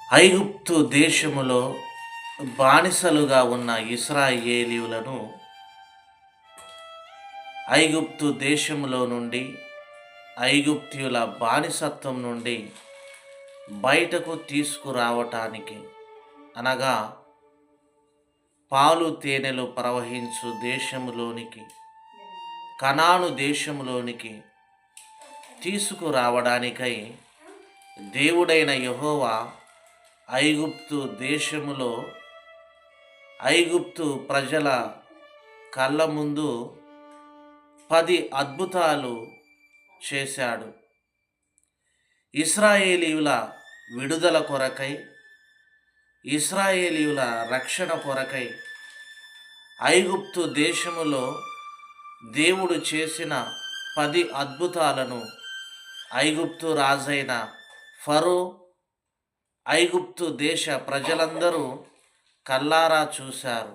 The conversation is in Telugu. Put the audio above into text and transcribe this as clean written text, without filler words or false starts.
ఐగుప్తు దేశములో బానిసలుగా ఉన్న ఇశ్రాయేలీయులను ఐగుప్తు దేశములో నుండి, ఐగుప్తీయుల బానిసత్వం నుండి బయటకు తీసుకురావటానికి, అనగా పాలు తేనెలు ప్రవహించు దేశములోనికి, కనాను దేశములోనికి తీసుకురావడానికై దేవుడైన యెహోవా ఐగుప్తు దేశములో ఐగుప్తు ప్రజల కళ్ళ ముందు 10 అద్భుతాలు చేశాడు. ఇశ్రాయేలీయుల విడుదల కొరకై, ఇశ్రాయేలీయుల రక్షణ కొరకై ఐగుప్తు దేశములో దేవుడు చేసిన 10 అద్భుతాలను ఐగుప్తు రాజైన ఫరో, ఐగుప్తు దేశ ప్రజలందరూ కల్లారా చూశారు.